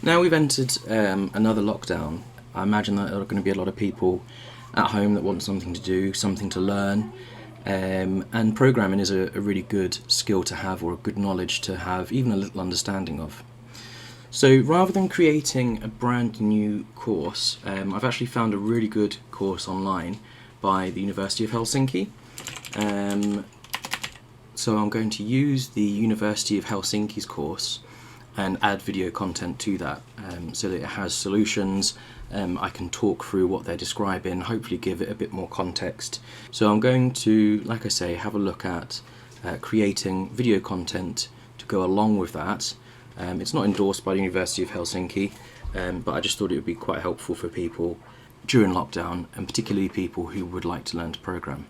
Now we've entered another lockdown, I imagine that there are going to be a lot of people at home that want something to do, something to learn, and programming is a really good skill to have, or a good knowledge to have, even a little understanding of. So rather than creating a brand new course, I've actually found a really good course online by the University of Helsinki. So I'm going to use the University of Helsinki's course and add video content to that, so that it has solutions. I can talk through what they're describing, hopefully give it a bit more context. So I'm going to, like I say, have a look at creating video content to go along with that. It's not endorsed by the University of Helsinki, but I just thought it would be quite helpful for people during lockdown, and particularly people who would like to learn to program.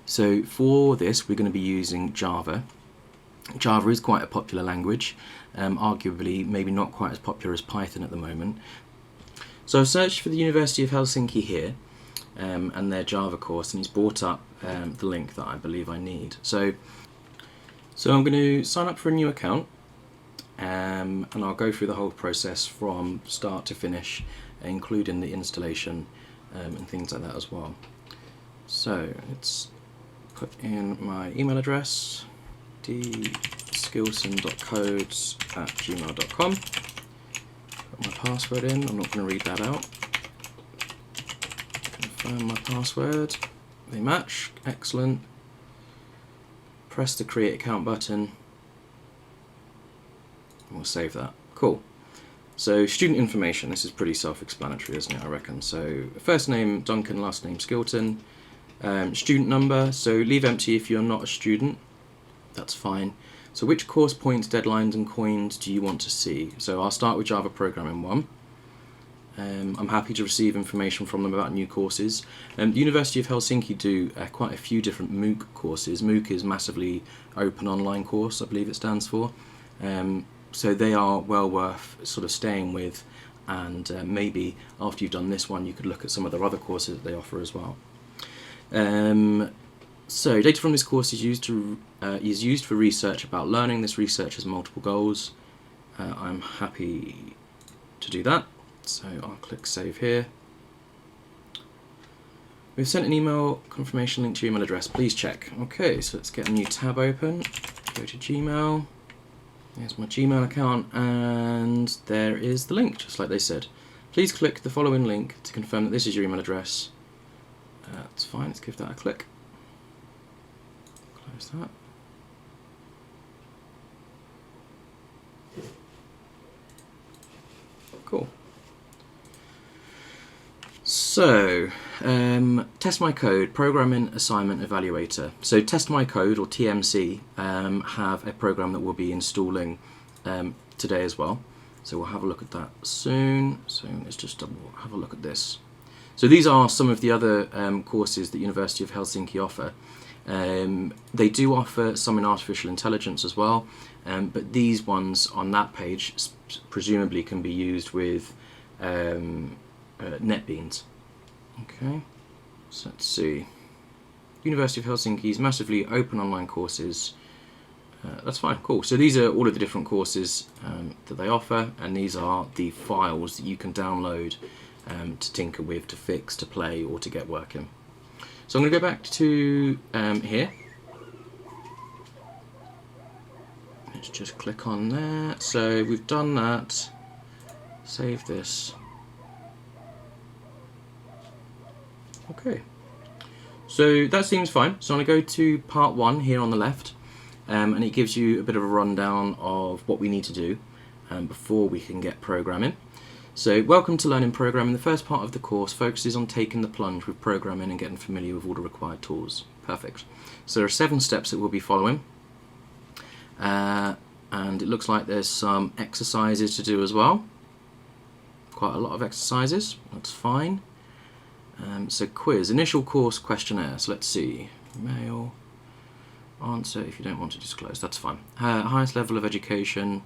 So for this, we're going to be using Java. Java is quite a popular language, arguably maybe not quite as popular as Python at the moment. So I've searched for the University of Helsinki here, and their Java course, and it's brought up the link that I believe I need. So I'm going to sign up for a new account, and I'll go through the whole process from start to finish, including the installation and things like that as well. So let's put in my email address, dskilson.codes@gmail.com. Put my password in, I'm not going to read that out. Confirm my password, they match, excellent. Press the create account button, and we'll save that. Cool. So student information, this is pretty self-explanatory, isn't it, I reckon. So first name Duncan, last name Skilton. Student number, so leave empty if you're not a student, that's fine. So which course points, deadlines and coins do you want to see? So I'll start with Java Programming 1. I'm happy to receive information from them about new courses. The University of Helsinki do quite a few different MOOC courses. MOOC is Massively Open Online Course, I believe it stands for. So they are well worth sort of staying with, and maybe after you've done this one you could look at some of their other courses that they offer as well. So data from this course is used for research about learning. This research has multiple goals. I'm happy to do that, so I'll click save here. We've sent an email confirmation link to your email address, please check. Okay, so let's get a new tab open, go to Gmail, there's my Gmail account, and there is the link, just like they said. Please click the following link to confirm that this is your email address. That's fine, let's give that a click. Close that. Cool. So, Test My Code, Programming Assignment Evaluator. So Test My Code, or TMC, have a program that we'll be installing today as well. So we'll have a look at that soon. So let's just have a look at this. So these are some of the other courses that University of Helsinki offer. They do offer some in artificial intelligence as well, but these ones on that page presumably can be used with Netbeans. Okay, so let's see. University of Helsinki's Massively Open Online Courses. That's fine, cool. So these are all of the different courses that they offer, and these are the files that you can download to tinker with, to fix, to play, or to get working. So I'm going to go back to here. Let's just click on there. So we've done that. Save this. Okay. So that seems fine. So I'm going to go to part 1 here on the left, and it gives you a bit of a rundown of what we need to do before we can get programming. So, welcome to Learning Programming. The first part of the course focuses on taking the plunge with programming and getting familiar with all the required tools. Perfect. So there are 7 steps that we'll be following. And it looks like there's some exercises to do as well. Quite a lot of exercises, that's fine. So quiz, initial course questionnaire. So let's see, mail, answer if you don't want to disclose, that's fine. Highest level of education.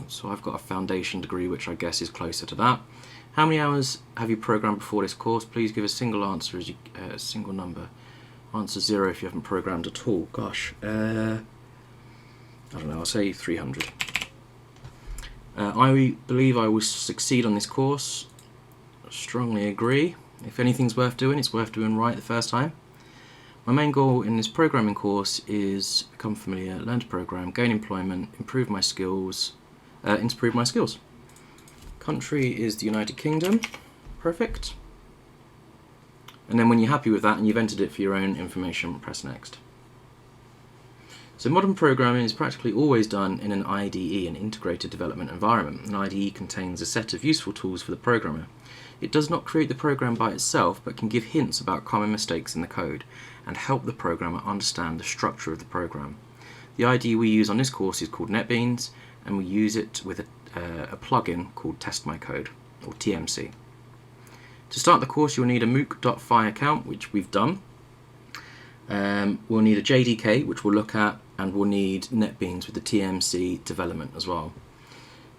So I've got a foundation degree, which I guess is closer to that. How many hours have you programmed before this course? Please give a single answer as a single number. Answer 0 if you haven't programmed at all. Gosh, I don't know, I'll say 300. I believe I will succeed on this course. Strongly agree. If anything's worth doing, it's worth doing right the first time. My main goal in this programming course is become familiar, learn to program, gain employment, improve my skills. Country is the United Kingdom. Perfect. And then when you're happy with that and you've entered it for your own information, press next. So modern programming is practically always done in an IDE, an integrated development environment. An IDE contains a set of useful tools for the programmer. It does not create the program by itself, but can give hints about common mistakes in the code and help the programmer understand the structure of the program. The IDE we use on this course is called NetBeans, and we use it with a plugin called Test My Code, or TMC. To start the course, you'll need a MOOC.fi account, which we've done. We'll need a JDK, which we'll look at, and we'll need NetBeans with the TMC development as well.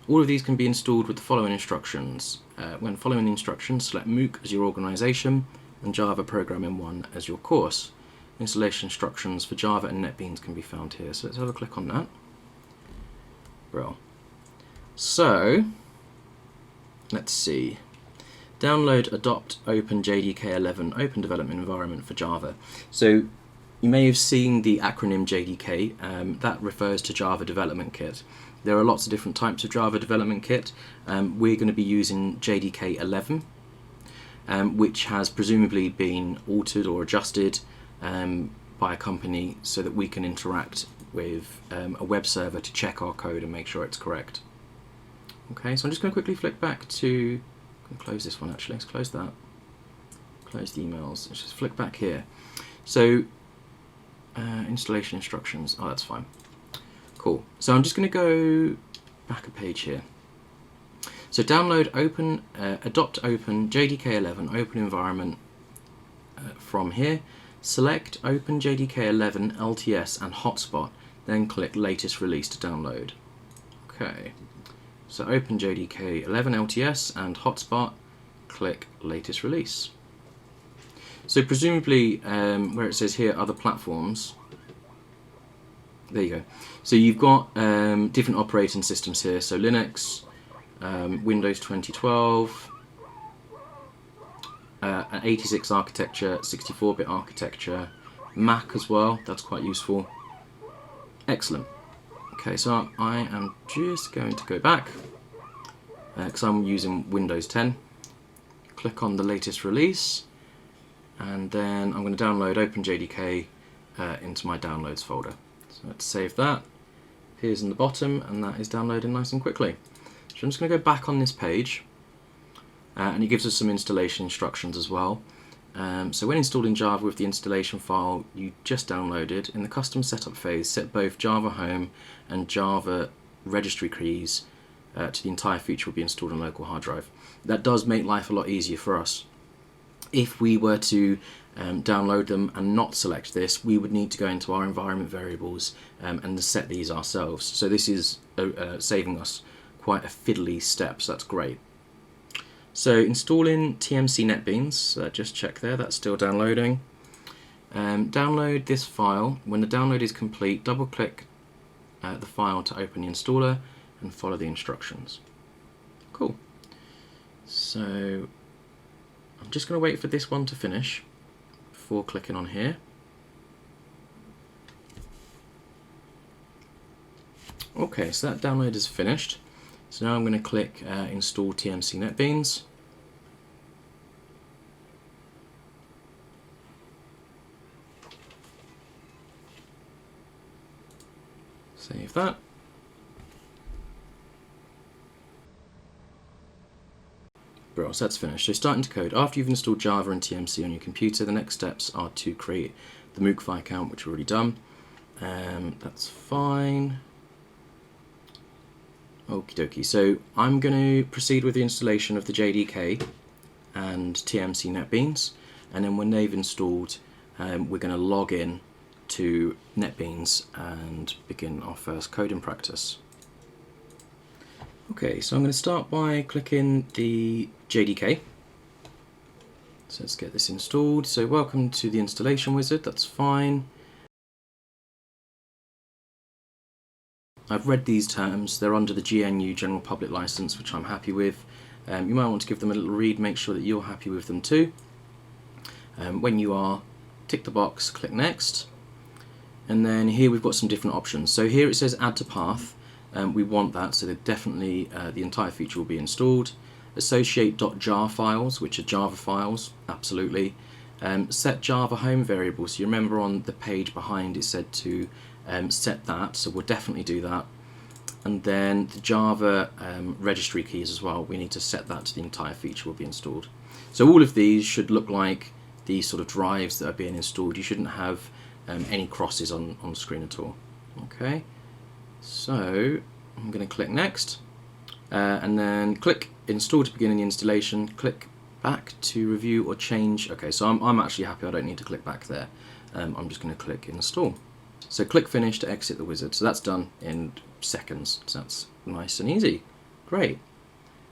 All of these can be installed with the following instructions. When following the instructions, select MOOC as your organisation and Java Programming 1 as your course. Installation instructions for Java and NetBeans can be found here, so let's have a click on that. Bro. So, let's see. Download AdoptOpen Jdk 11 Open Development Environment for Java. So you may have seen the acronym JDK. That refers to Java Development Kit. There are lots of different types of Java Development Kit. We're going to be using JDK 11, which has presumably been altered or adjusted by a company so that we can interact with a web server to check our code and make sure it's correct. Okay, so I'm just going to quickly flick back to... close this one actually, let's close that. Close the emails, let's just flick back here. So, installation instructions, oh that's fine. Cool, so I'm just going to go back a page here. So download AdoptOpen Jdk 11 Open Environment from here. Select Open Jdk 11 LTS and Hotspot, then click Latest Release to download. Okay. So open JDK 11 LTS and Hotspot, click Latest Release. So presumably, where it says here Other Platforms, there you go. So you've got different operating systems here. So Linux, Windows 2012, an 86 architecture, 64-bit architecture, Mac as well. That's quite useful. Excellent. Okay, so I am just going to go back because I'm using Windows 10. Click on the latest release, and then I'm going to download OpenJDK into my downloads folder. So let's save that. Here's in the bottom, and that is downloading nice and quickly. So I'm just going to go back on this page, and it gives us some installation instructions as well. So when installing Java with the installation file you just downloaded, in the custom setup phase, set both Java home and Java registry keys to the entire feature will be installed on local hard drive. That does make life a lot easier for us. If we were to download them and not select this, we would need to go into our environment variables and set these ourselves. So this is saving us quite a fiddly step, so that's great. So installing Tmc Netbeans, so just check there, that's still downloading. Download this file. When the download is complete, double click the file to open the installer and follow the instructions. Cool. So I'm just going to wait for this one to finish before clicking on here. Okay, so that download is finished. So now I'm going to click install Tmc Netbeans. Save that. Bro, so that's finished. So starting to code. After you've installed Java and TMC on your computer, the next steps are to create the MOOC account, which we've already done. That's fine. Okie dokie. So I'm going to proceed with the installation of the JDK and Tmc Netbeans, and then when they've installed, we're going to log in to NetBeans and begin our first coding practice. Okay, so I'm going to start by clicking the JDK. So let's get this installed. So welcome to the installation wizard, that's fine. I've read these terms. They're under the GNU General Public License, which I'm happy with. You might want to give them a little read, make sure that you're happy with them too. When you are, tick the box, click Next. And then here we've got some different options. So here it says Add to Path. We want that, so that definitely the entire feature will be installed. Associate.jar files, which are Java files, absolutely. Set Java home variable, so you remember on the page behind it said to set that, so we'll definitely do that. And then the Java registry keys as well, we need to set that to the entire feature will be installed. So all of these should look like these sort of drives that are being installed. You shouldn't have any crosses on screen at all. Okay, so I'm going to click Next, and then click Install to begin the installation. Click back to review or change. Okay, so I'm actually happy I don't need to click back there. I'm just going to click Install. So click Finish to exit the wizard. So that's done in seconds. So that's nice and easy. Great.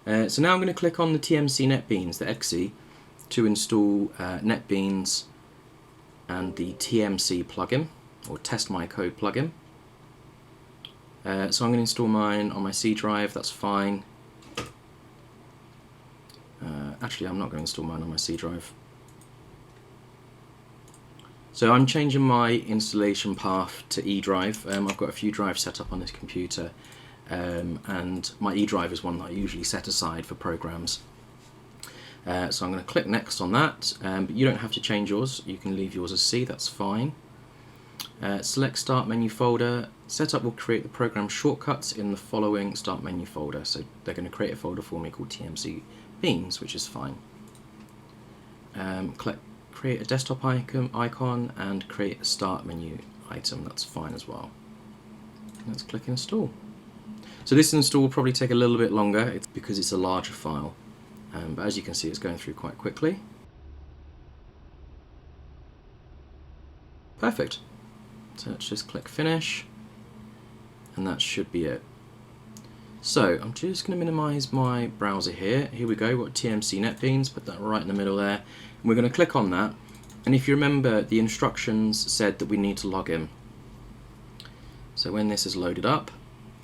So now I'm going to click on the Tmc Netbeans, the exe, to install Netbeans and the Tmc plugin, or Test My Code plugin. So I'm going to install mine on my C drive, that's fine. Actually, I'm not going to install mine on my C drive. So I'm changing my installation path to E drive. I've got a few drives set up on this computer, and my E drive is one that I usually set aside for programs. So I'm going to click Next on that, but you don't have to change yours. You can leave yours as C, that's fine. Select Start Menu folder. Setup will create the program shortcuts in the following Start Menu folder. So they're going to create a folder for me called Tmc Beans, which is fine. Create a desktop icon and create a Start Menu item. That's fine as well. Let's click Install. So this install will probably take a little bit longer because it's a larger file. But as you can see, it's going through quite quickly. Perfect. So let's just click Finish, and that should be it. So I'm just going to minimize my browser here. Here we go, we've got Tmc Netbeans, put that right in the middle there. And we're going to click on that. And if you remember, the instructions said that we need to log in. So when this is loaded up,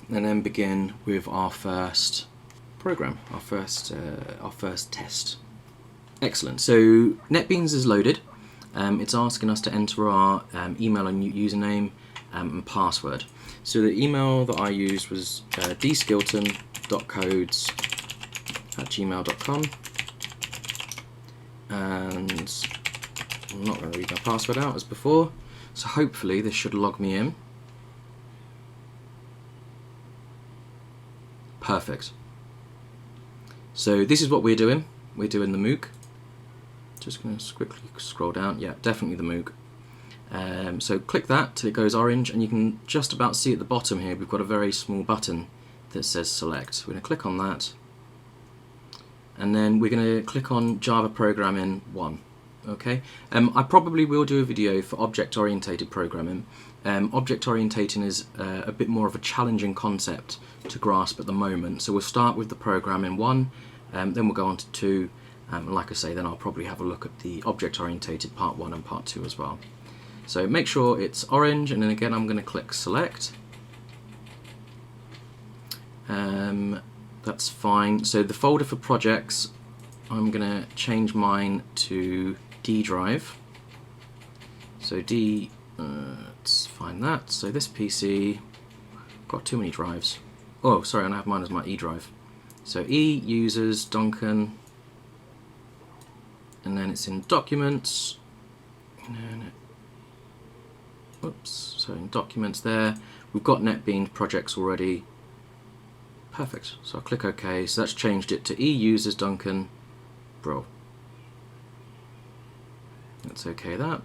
and then begin with our first program, our first test. Excellent. So Netbeans is loaded. It's asking us to enter our email and username and password. So the email that I used was dskilton.codes@gmail.com, and I'm not going to read my password out as before. So hopefully this should log me in. Perfect. So this is what we're doing. We're doing the MOOC. Just going to quickly scroll down. Yeah, definitely the MOOC. So click that till it goes orange, and you can just about see at the bottom here we've got a very small button that says Select. We're going to click on that, and then we're going to click on Java Programming 1. Okay. I probably will do a video for object-oriented programming. Object-oriented is a bit more of a challenging concept to grasp at the moment, so we'll start with the Programming 1, then we'll go on to 2, and like I say, then I'll probably have a look at the object-oriented part 1 and part 2 as well. So make sure it's orange, and then again I'm going to click Select. That's fine. So the folder for projects, I'm going to change mine to D drive. So D, let's find that. So this PC, got too many drives. Oh, sorry, I have mine as my E drive. So E, users, Duncan, and then it's in Documents. And then oops, so in Documents there, we've got Netbeans projects already. Perfect. So I'll click OK. So that's changed it to E, users, Duncan, Bro. Let's OK that.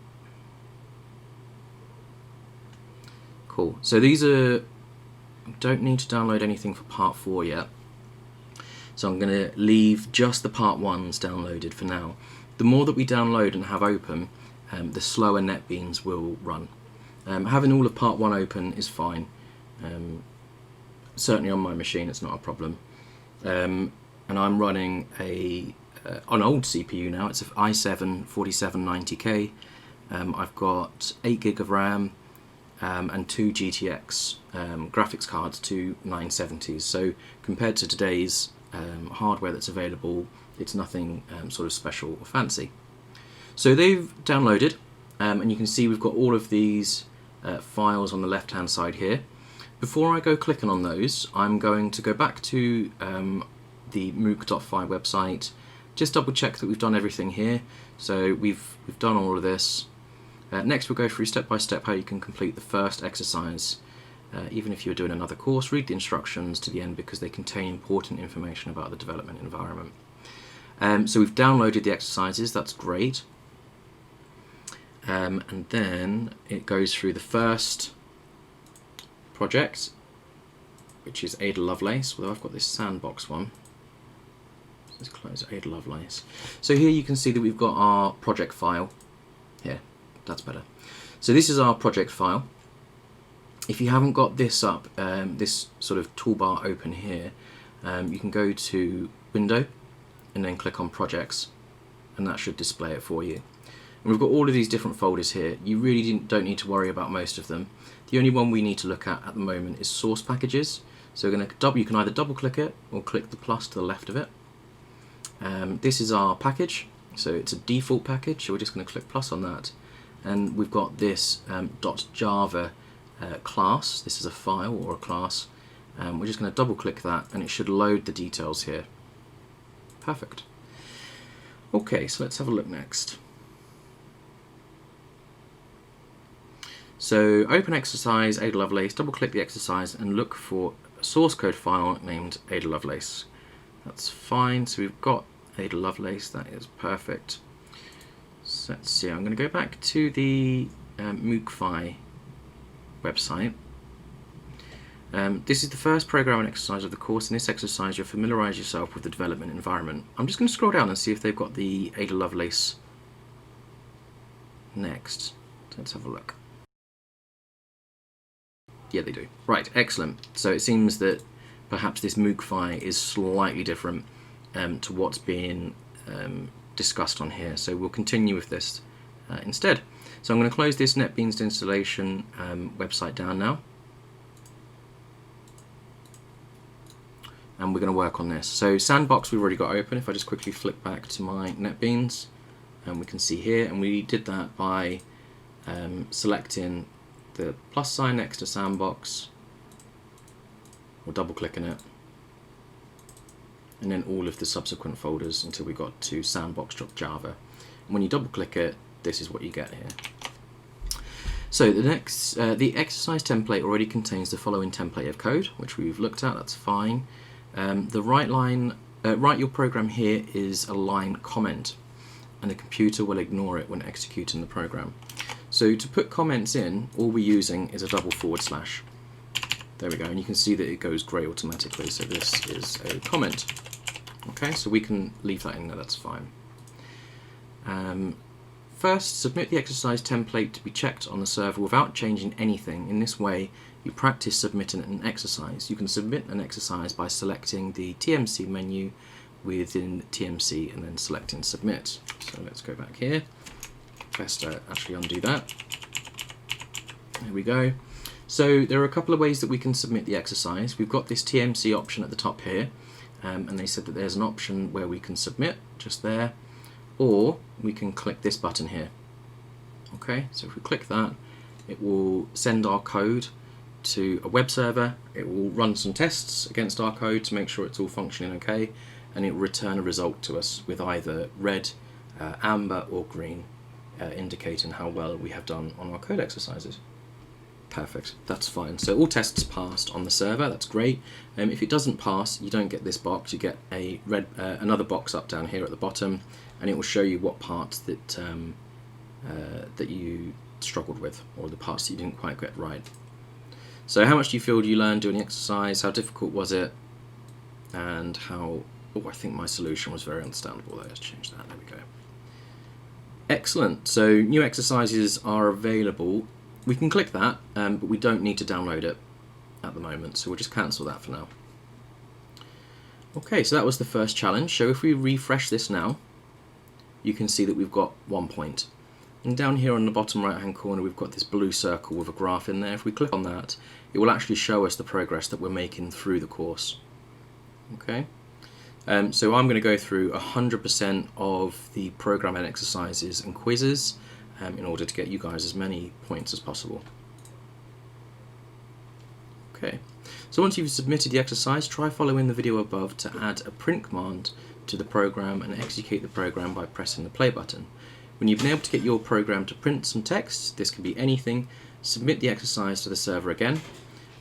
Cool. So these are, don't need to download anything for part 4 yet. So I'm going to leave just the part 1s downloaded for now. The more that we download and have open, the slower Netbeans will run. Having all of part 1 open is fine. Certainly on my machine it's not a problem. And I'm running an old CPU now. It's an i7 4790K. I've got 8 gig of RAM, and 2 GTX graphics cards, 2 970s. So compared to today's hardware that's available, it's nothing sort of special or fancy. So they've downloaded, and you can see we've got all of these files on the left hand side here. Before I go clicking on those, I'm going to go back to the MOOC.fi website, just double check that we've done everything here. So we've done all of this. Next we'll go through step by step how you can complete the first exercise. Even if you're doing another course, read the instructions to the end because they contain important information about the development environment. So we've downloaded the exercises, that's great. And then it goes through the first project, which is Ada Lovelace, although I've got this Sandbox one. Let's close Ada Lovelace. So here you can see that we've got our project file. Here, that's better. So this is our project file. If you haven't got this up, this sort of toolbar open here, you can go to Window and then click on Projects, and that should display it for you. And we've got all of these different folders here. You really don't need to worry about most of them. The only one we need to look at the moment is source packages. So we're going to you can either double click it or click the plus to the left of it. This is our package, so it's a default package, so we're just going to click plus on that. And we've got this .java class. This is a file or a class. We're just going to double click that and it should load the details here. Perfect. Okay, so let's have a look next. So open exercise Ada Lovelace, double click the exercise and look for a source code file named Ada Lovelace. That's fine, so we've got Ada Lovelace, that is perfect. So let's see, I'm going to go back to the MOOC.fi website. This is the first programming exercise of the course. In this exercise you'll familiarise yourself with the development environment. I'm just going to scroll down and see if they've got the Ada Lovelace next. Let's have a look. Yeah, they do. Right, excellent. So it seems that perhaps this MOOC.fi is slightly different to what's being discussed on here. So we'll continue with this instead. So I'm going to close this NetBeans installation website down now. And we're going to work on this. So Sandbox we've already got open. If I just quickly flick back to my NetBeans, and we can see here, and we did that by selecting the plus sign next to Sandbox, or double clicking it, and then all of the subsequent folders until we got to sandbox.java. And when you double click it, this is what you get here. So the next, the exercise template already contains the following template of code, which we've looked at, that's fine. The write your program here is a line comment, and the computer will ignore it when executing the program. So to put comments in, all we're using is a double /. There we go, and you can see that it goes grey automatically, so this is a comment. Okay, so we can leave that in there, that's fine. First, submit the exercise template to be checked on the server without changing anything. In this way, you practice submitting an exercise. You can submit an exercise by selecting the Tmc menu within Tmc and then selecting submit. So let's go back here. Best actually undo that. There we go. So there are a couple of ways that we can submit the exercise. We've got this TMC option at the top here, and they said that there's an option where we can submit just there, or we can click this button here. Okay, so if we click that, it will send our code to a web server. It will run some tests against our code to make sure it's all functioning okay, and it will return a result to us with either red, amber or green, indicating how well we have done on our code exercises. Perfect, that's fine. So all tests passed on the server, that's great. If it doesn't pass, you don't get this box, you get a red, another box up down here at the bottom, and it will show you what parts that, that you struggled with, or the parts that you didn't quite get right. So how much do you feel you learned doing the exercise? How difficult was it? And how, oh, I think my solution was very understandable. Let's change that, there we go. Excellent, so new exercises are available. We can click that, but we don't need to download it at the moment, so we'll just cancel that for now. Okay, so that was the first challenge. So if we refresh this now, you can see that we've got 1 point. And down here on the bottom right hand corner we've got this blue circle with a graph in there. If we click on that, it will actually show us the progress that we're making through the course. Okay, so I'm going to go through 100% of the programming exercises and quizzes in order to get you guys as many points as possible. Okay, so once you've submitted the exercise, try following the video above to add a print command to the program and execute the program by pressing the play button. When you've been able to get your program to print some text, this can be anything, submit the exercise to the server again.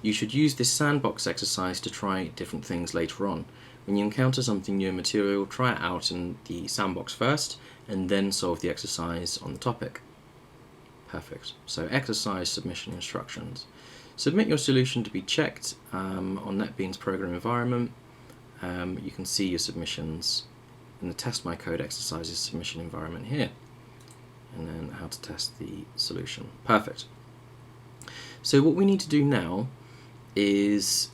You should use this sandbox exercise to try different things later on. When you encounter something new in material, try it out in the sandbox first and then solve the exercise on the topic. Perfect. So exercise submission instructions. Submit your solution to be checked on NetBeans program environment. You can see your submissions in the test my code exercises submission environment here. And then how to test the solution. Perfect. So what we need to do now is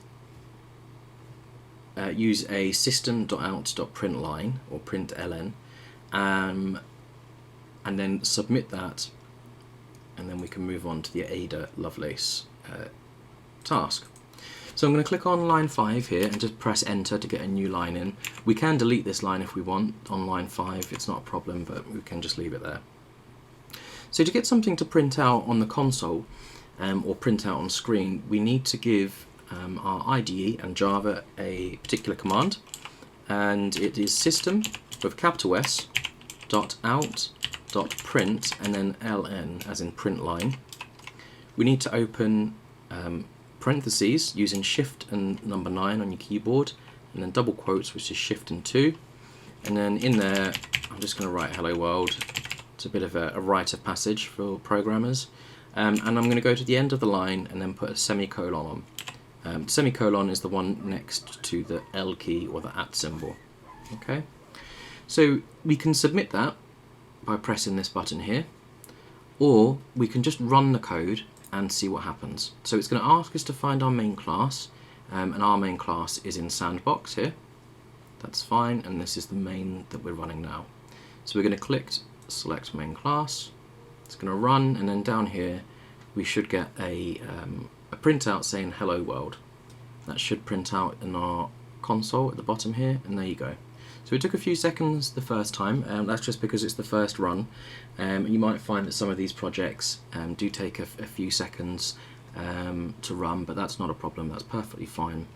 use a system.out.println or println and then submit that, and then we can move on to the Ada Lovelace task. So I'm going to click on line 5 here and just press enter to get a new line in. We can delete this line if we want on line 5, it's not a problem, but we can just leave it there. So to get something to print out on the console or print out on screen, we need to give our IDE and Java a particular command, and it is system with capital S .out.print and then ln as in print line. We need to open parentheses using shift and number 9 on your keyboard, and then double quotes, which is shift and 2, and then in there I'm just going to write hello world. It's a bit of a rite of passage for programmers, and I'm going to go to the end of the line and then put a semicolon on. Semicolon is the one next to the L key or the @ symbol. Okay, so we can submit that by pressing this button here, or we can just run the code and see what happens. So it's going to ask us to find our main class, and our main class is in Sandbox here. That's fine, and this is the main that we're running now. So we're going to click select main class. It's going to run, and then down here we should get a printout saying hello world. That should print out in our console at the bottom here, and there you go. So it took a few seconds the first time, that's just because it's the first run. You might find that some of these projects do take a few seconds to run, but that's not a problem, that's perfectly fine.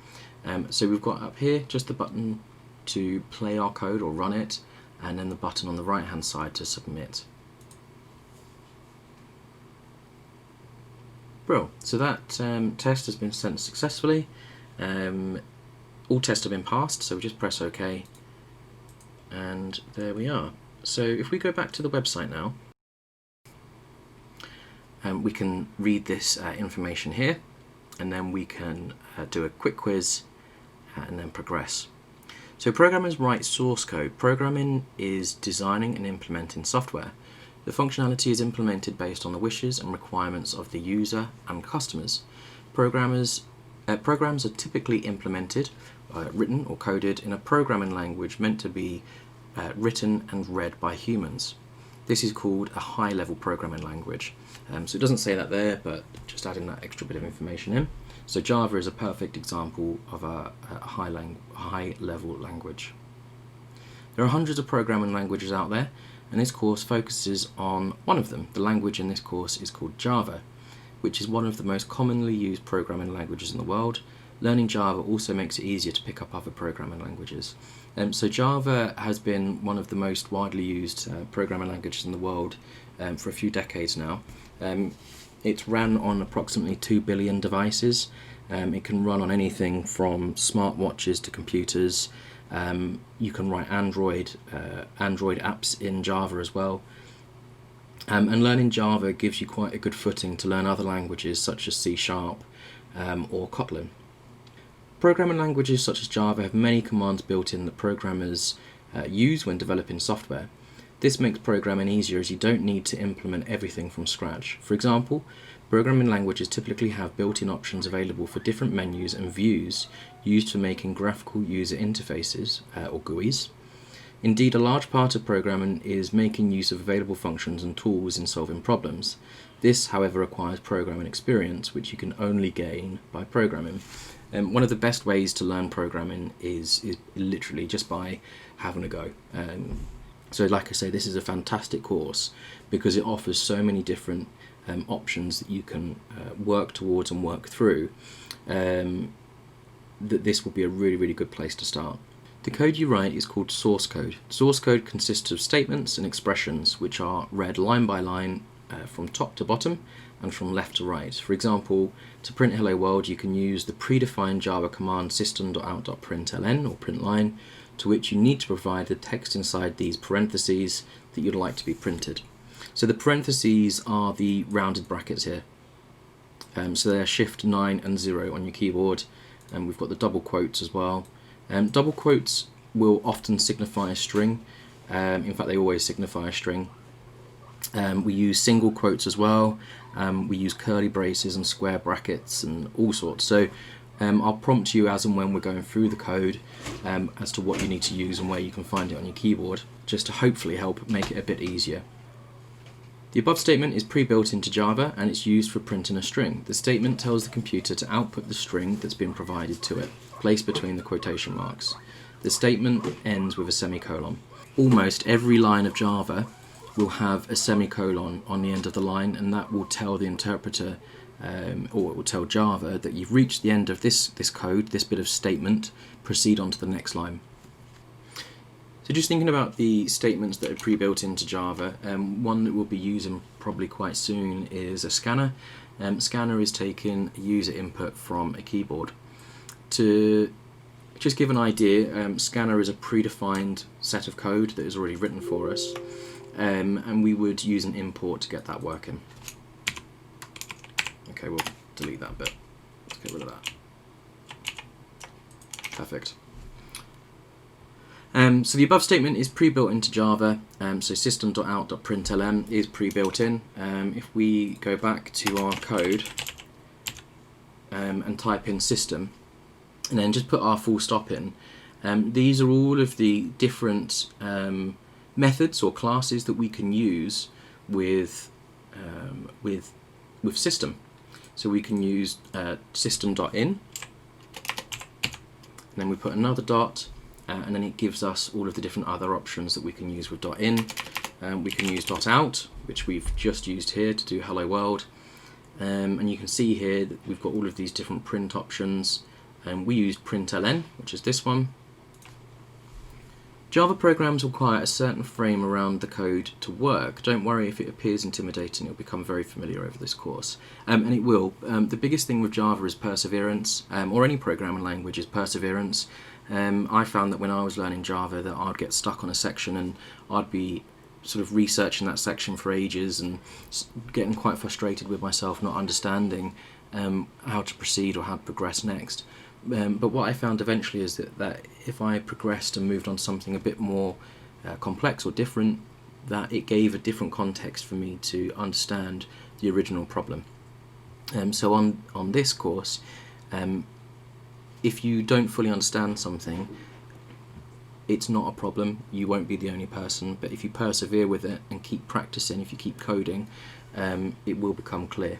So we've got up here just the button to play our code or run it, and then the button on the right hand side to submit. Bro, so that test has been sent successfully. All tests have been passed, so we just press OK, and there we are. So if we go back to the website now, we can read this information here, and then we can do a quick quiz and then progress. So programmers write source code. Programming is designing and implementing software. The functionality is implemented based on the wishes and requirements of the user and customers. Programs are typically implemented, written or coded in a programming language meant to be written and read by humans. This is called a high-level programming language. So it doesn't say that there, but just adding that extra bit of information in. So Java is a perfect example of a high-level language. There are hundreds of programming languages out there, and this course focuses on one of them. The language in this course is called Java, which is one of the most commonly used programming languages in the world. Learning Java also makes it easier to pick up other programming languages. So Java has been one of the most widely used programming languages in the world for a few decades now. It's ran on approximately 2 billion devices. It can run on anything from smartwatches to computers. You can write Android apps in Java as well. And learning Java gives you quite a good footing to learn other languages such as C# or Kotlin. Programming languages such as Java have many commands built in that programmers use when developing software. This makes programming easier as you don't need to implement everything from scratch. For example, programming languages typically have built-in options available for different menus and views used for making graphical user interfaces, or GUIs. Indeed, a large part of programming is making use of available functions and tools in solving problems. This, however, requires programming experience, which you can only gain by programming. One of the best ways to learn programming is literally just by having a go. So like I say, this is a fantastic course because it offers so many different options that you can work towards and work through, that this will be a really, really good place to start. The code you write is called source code. Source code consists of statements and expressions which are read line by line from top to bottom and from left to right. For example, to print hello world, you can use the predefined Java command system.out.println or printline, to which you need to provide the text inside these parentheses that you'd like to be printed. So the parentheses are the rounded brackets here. So they're shift 9 and 0 on your keyboard, and we've got the double quotes as well. Double quotes will often signify a string. In fact, they always signify a string. We use single quotes as well. We use curly braces and square brackets and all sorts. So I'll prompt you as and when we're going through the code as to what you need to use and where you can find it on your keyboard, just to hopefully help make it a bit easier. The above statement is pre-built into Java and it's used for printing a string. The statement tells the computer to output the string that's been provided to it, placed between the quotation marks. The statement ends with a semicolon. Almost every line of Java will have a semicolon on the end of the line, and that will tell the interpreter, or it will tell Java, that you've reached the end of this code, this bit of statement, proceed on to the next line. So just thinking about the statements that are pre-built into Java, one that we'll be using probably quite soon is a scanner. Scanner is taking a user input from a keyboard. To just give an idea, scanner is a predefined set of code that is already written for us, and we would use an import to get that working. Okay, we'll delete that bit. Let's get rid of that. Perfect. So the above statement is pre-built into Java, so system.out.println is pre-built in. If we go back to our code and type in system, and then just put our full stop in, these are all of the different methods or classes that we can use with system. So we can use system.in, and then we put another dot, and then it gives us all of the different other options that we can use with .in. We can use .out, which we've just used here to do hello world, and you can see here that we've got all of these different print options, and we use println, which is this one. Java programs require a certain frame around the code to work. Don't worry if it appears intimidating, it'll become very familiar over this course. And it will. The biggest thing with Java is perseverance, or any programming language is perseverance. I found that when I was learning Java that I'd get stuck on a section and I'd be sort of researching that section for ages and getting quite frustrated with myself, not understanding how to proceed or how to progress next. But what I found eventually is that if I progressed and moved on to something a bit more complex or different, that it gave a different context for me to understand the original problem. So on this course, if you don't fully understand something, it's not a problem. You won't be the only person, but if you persevere with it and keep practicing, if you keep coding, it will become clear.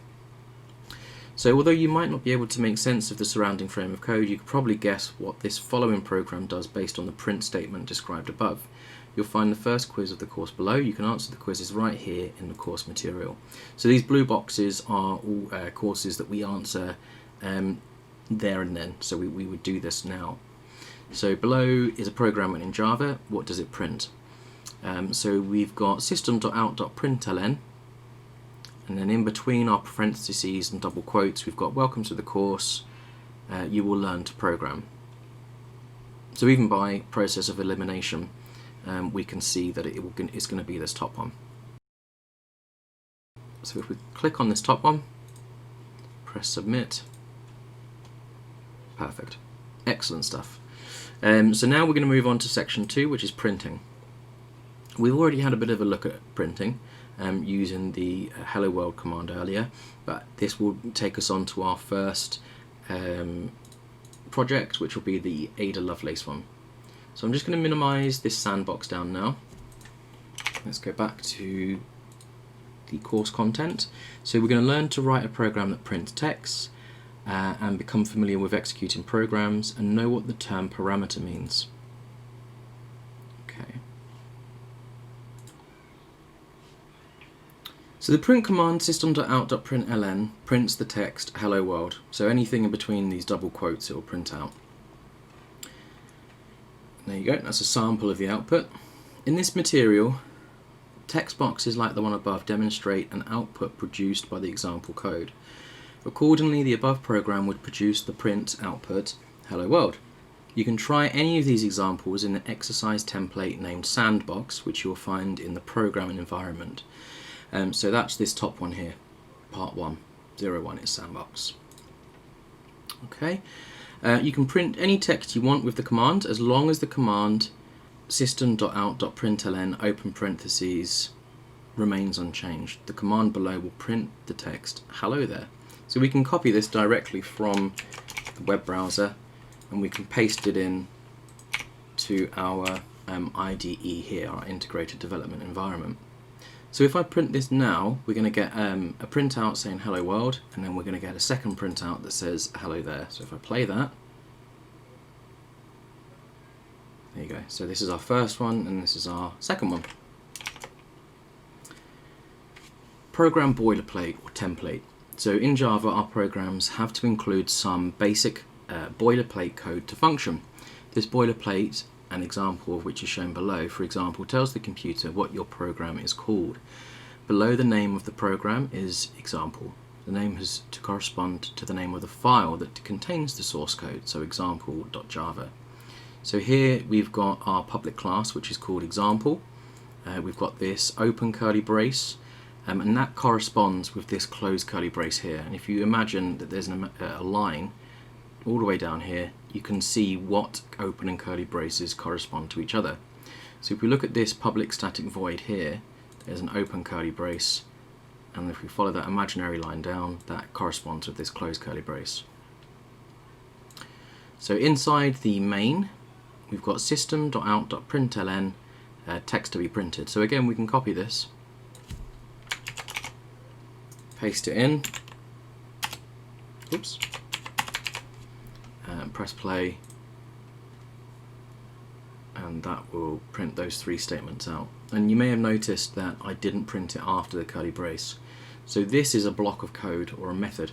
So although you might not be able to make sense of the surrounding frame of code, you could probably guess what this following program does based on the print statement described above. You'll find the first quiz of the course below. You can answer the quizzes right here in the course material. So these blue boxes are all courses that we answer there and then, so we would do this now. So below is a program in Java. What does it print? So we've got system.out.println, and then in between our parentheses and double quotes we've got welcome to the course, you will learn to program. So even by process of elimination, we can see that it's going to be this top one. So if we click on this top one, press submit, perfect, excellent stuff. So now we're going to move on to section 2, which is printing. We've already had a bit of a look at printing using the hello world command earlier, but this will take us on to our first project, which will be the Ada Lovelace one. So I'm just going to minimize this sandbox down now. Let's go back to the course content. So we're going to learn to write a program that prints text and become familiar with executing programs and know what the term parameter means. Okay. So the print command system.out.println prints the text hello world. So anything in between these double quotes it will print out. There you go, that's a sample of the output. In this material, text boxes like the one above demonstrate an output produced by the example code. Accordingly, the above program would produce the print output hello world. You can try any of these examples in the exercise template named Sandbox, which you'll find in the programming environment. So that's this top one here, part 1, 01 is Sandbox. Okay, you can print any text you want with the command as long as the command system.out.println open parentheses remains unchanged. The command below will print the text hello there. So we can copy this directly from the web browser and we can paste it in to our IDE here, our integrated development environment. So if I print this now, we're going to get a printout saying hello world, and then we're going to get a second printout that says hello there. So if I play that, there you go. So this is our first one and this is our second one. Program boilerplate or template. So in Java, our programs have to include some basic boilerplate code to function. This boilerplate, an example of which is shown below, for example, tells the computer what your program is called. Below the name of the program is example. The name has to correspond to the name of the file that contains the source code, so example.java. So here we've got our public class, which is called example. We've got this open curly brace, and that corresponds with this closed curly brace here. And if you imagine that there's a line all the way down here, you can see what open and curly braces correspond to each other. So if we look at this public static void here, there's an open curly brace, and if we follow that imaginary line down, that corresponds with this closed curly brace. So inside the main, we've got system.out.println text to be printed. So again, we can copy this, paste it in, oops, press play, and that will print those 3 statements out. And you may have noticed that I didn't print it after the curly brace. So this is a block of code or a method,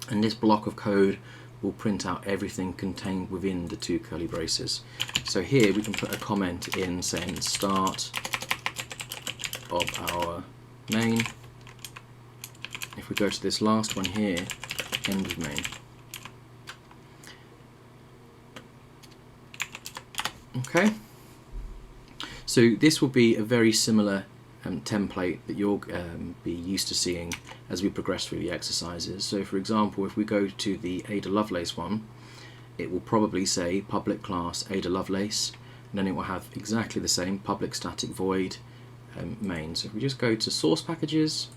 and this block of code will print out everything contained within the 2 curly braces. So here we can put a comment in saying start of our main. If we go to this last one here, end of main. Okay, so this will be a very similar template that you'll be used to seeing as we progress through the exercises. So for example, if we go to the Ada Lovelace one, it will probably say public class Ada Lovelace, and then it will have exactly the same public static void main. So if we just go to source packages,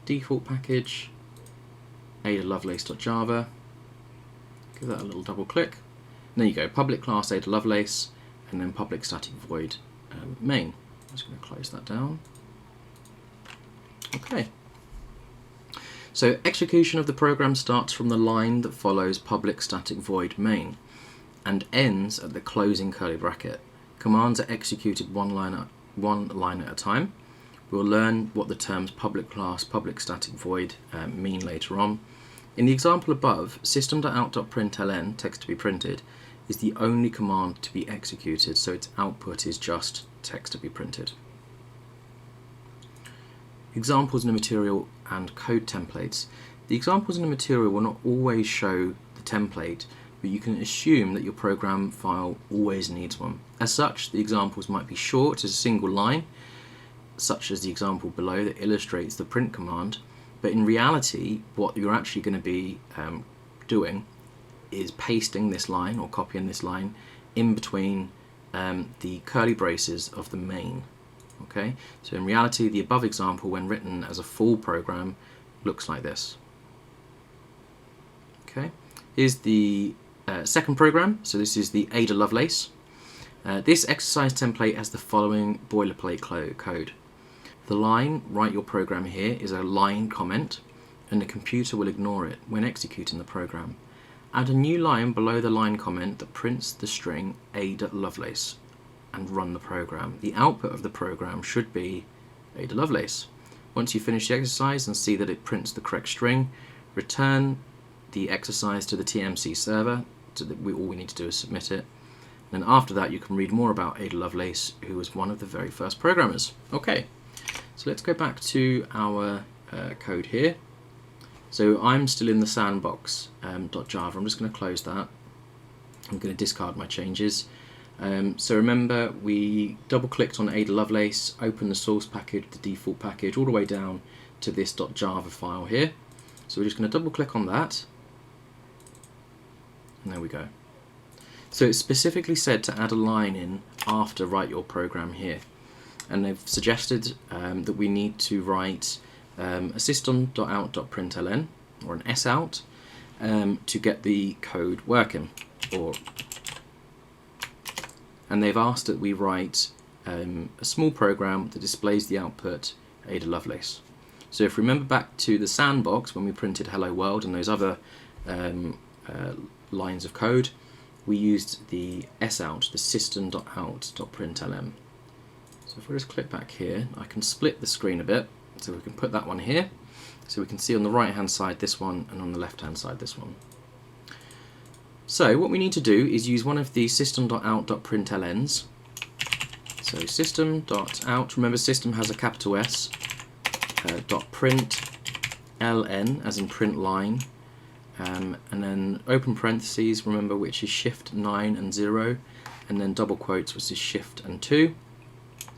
default package, Ada Lovelace.java, give that a little double click, and there you go, public class Ada Lovelace, and then public static void main. I'm just going to close that down. Okay. So execution of the program starts from the line that follows public static void main and ends at the closing curly bracket. Commands are executed one line at a time. We'll learn what the terms public class, public static void mean later on. In the example above, system.out.println text to be printed is the only command to be executed, so its output is just text to be printed. Examples in the material and code templates. The examples in the material will not always show the template, but you can assume that your program file always needs one. As such, the examples might be short as a single line, such as the example below that illustrates the print command, but in reality what you're actually going to be doing is pasting this line or copying this line in between the curly braces of the main. Okay, so in reality the above example, when written as a full program, looks like this. Okay, here's the second program. So this is the Ada Lovelace. This exercise template has the following boilerplate code. The line, write your program here, is a line comment, and the computer will ignore it when executing the program. Add a new line below the line comment that prints the string Ada Lovelace and run the program. The output of the program should be Ada Lovelace. Once you finish the exercise and see that it prints the correct string, return the exercise to the TMC server. All we need to do is submit it. And after that you can read more about Ada Lovelace, who was one of the very first programmers. Okay, so let's go back to our code here. So I'm still in the Sandbox .java. I'm just going to close that. I'm going to discard my changes. So remember, we double clicked on Ada Lovelace, open the source package, the default package, all the way down to this .java file here. So we're just going to double click on that. And there we go. So it's specifically said to add a line in after write your program here. And they've suggested that we need to write a system.out.println or an sout to get the code working. And they've asked that we write a small program that displays the output Ada Lovelace. So if we remember back to the Sandbox when we printed Hello World and those other lines of code, we used the sout, the system.out.println. So if we just click back here, I can split the screen a bit, so we can put that one here, so we can see on the right hand side this one and on the left hand side this one. So what we need to do is use one of the system.out.printlns. So system.out, remember system has a capital S, .println as in print line, and then open parentheses, remember, which is shift 9 and 0, and then double quotes, which is shift and 2.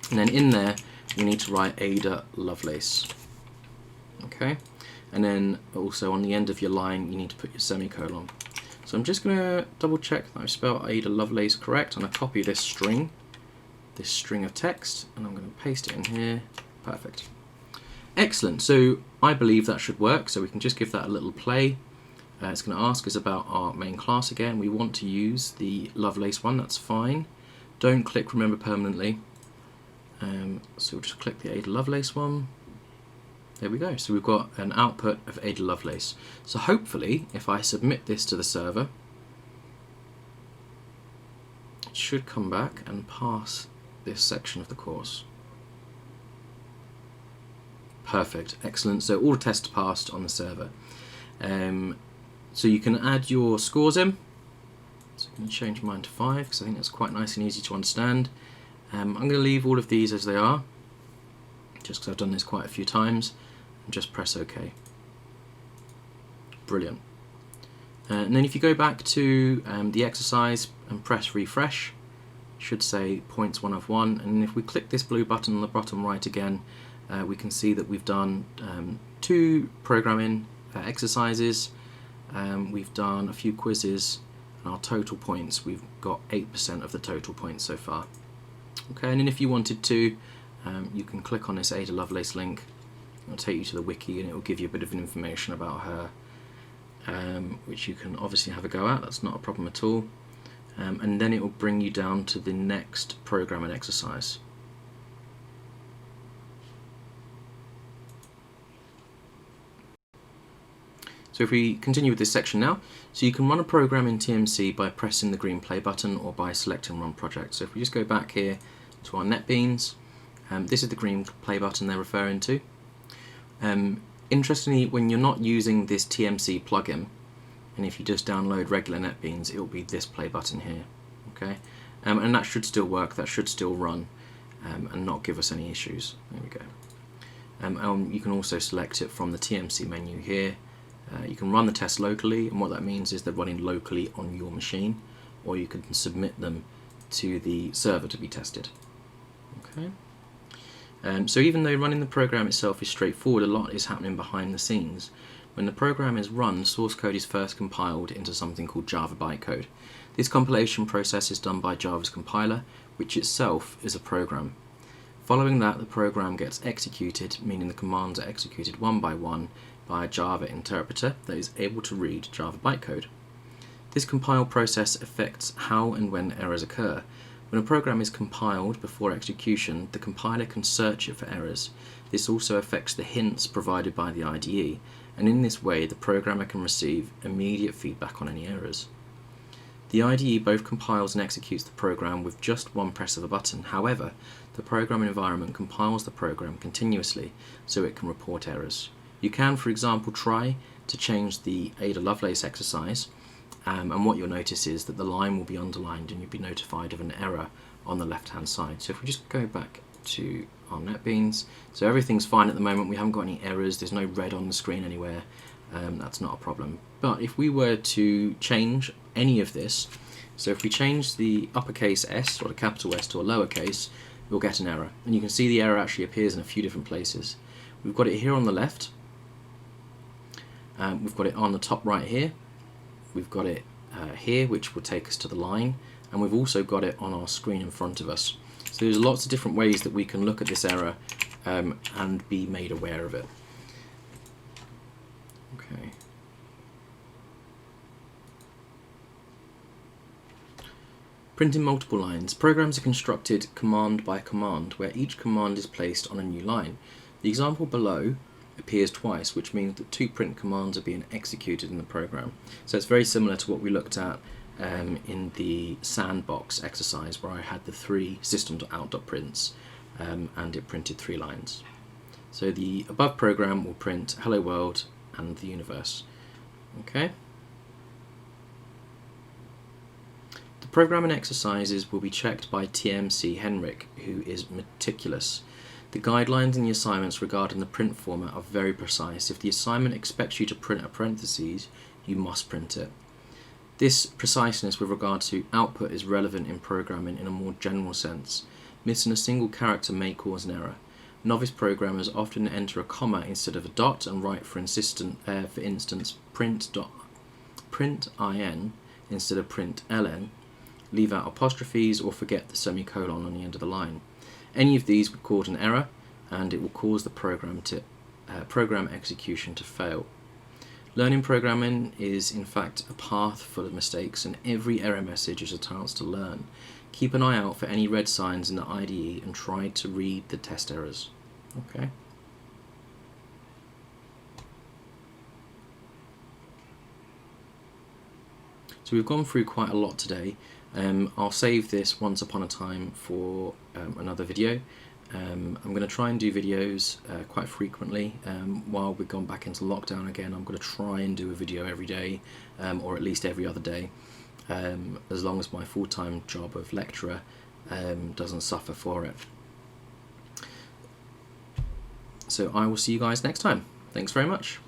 And then in there we need to write Ada Lovelace. Okay, and then also on the end of your line you need to put your semicolon. So I'm just going to double check that I've spelled Ada Lovelace correct. I'm going to copy this string of text, and I'm going to paste it in here. Perfect. Excellent. So I believe that should work. So we can just give that a little play. It's going to ask us about our main class again. We want to use the Lovelace one. That's fine. Don't click remember permanently. So we'll just click the Ada Lovelace one. There we go. So we've got an output of Ada Lovelace. So hopefully, if I submit this to the server, it should come back and pass this section of the course. Perfect. Excellent. So all the tests passed on the server. So you can add your scores in. So I'm going to change mine to 5 because I think that's quite nice and easy to understand. I'm going to leave all of these as they are, just because I've done this quite a few times, and just press OK. Brilliant. And then if you go back to the exercise and press refresh, it should say points 1 of 1, and if we click this blue button on the bottom right again, we can see that we've done 2 programming exercises, we've done a few quizzes, and our total points, we've got 8% of the total points so far. Okay, and then if you wanted to, you can click on this Ada Lovelace link. It'll take you to the wiki and it will give you a bit of information about her, which you can obviously have a go at. That's not a problem at all. And then it will bring you down to the next programming exercise. So if we continue with this section now, so you can run a program in TMC by pressing the green play button or by selecting run project. So if we just go back here to our NetBeans, this is the green play button they're referring to. Interestingly, when you're not using this TMC plugin, and if you just download regular NetBeans, it will be this play button here. Okay, and that should still work, that should still run, and not give us any issues. There we go. You can also select it from the TMC menu here. You can run the tests locally, and what that means is they're running locally on your machine, or you can submit them to the server to be tested. Okay. So even though running the program itself is straightforward, a lot is happening behind the scenes. When the program is run, source code is first compiled into something called Java bytecode. This compilation process is done by Java's compiler, which itself is a program. Following that, the program gets executed, meaning the commands are executed one by one by a Java interpreter that is able to read Java bytecode. This compile process affects how and when errors occur. When a program is compiled before execution, the compiler can search it for errors. This also affects the hints provided by the IDE, and in this way the programmer can receive immediate feedback on any errors. The IDE both compiles and executes the program with just one press of a button. However, the program environment compiles the program continuously so it can report errors. You can, for example, try to change the Ada Lovelace exercise, and what you'll notice is that the line will be underlined and you'll be notified of an error on the left hand side. So if we just go back to our NetBeans, so everything's fine at the moment, we haven't got any errors, there's no red on the screen anywhere, that's not a problem. But if we were to change any of this, so if we change the uppercase S or the capital S to a lowercase, we'll get an error. And you can see the error actually appears in a few different places. We've got it here on the left, we've got it on the top right here, we've got it here, which will take us to the line, and we've also got it on our screen in front of us. So there's lots of different ways that we can look at this error and be made aware of it. Okay. Printing multiple lines. Programs are constructed command by command, where each command is placed on a new line. The example below appears twice, which means that two print commands are being executed in the program. So it's very similar to what we looked at in the Sandbox exercise, where I had the three system.out.prints and it printed 3 lines. So the above program will print hello world and the universe. Okay. The programming exercises will be checked by Tmc Henrik, who is meticulous. The guidelines in the assignments regarding the print format are very precise. If the assignment expects you to print a parentheses, you must print it. This preciseness with regard to output is relevant in programming in a more general sense. Missing a single character may cause an error. Novice programmers often enter a comma instead of a dot and write, for instance, print.in instead of println, leave out apostrophes or forget the semicolon on the end of the line. Any of these would cause an error, and it will cause the program execution to fail. Learning programming is in fact a path full of mistakes, and every error message is a chance to learn. Keep an eye out for any red signs in the IDE and try to read the test errors. Okay. So we've gone through quite a lot today. I'll save this once upon a time for another video. I'm going to try and do videos quite frequently. While we've gone back into lockdown again, I'm going to try and do a video every day, or at least every other day, as long as my full-time job of lecturer doesn't suffer for it. So I will see you guys next time. Thanks very much.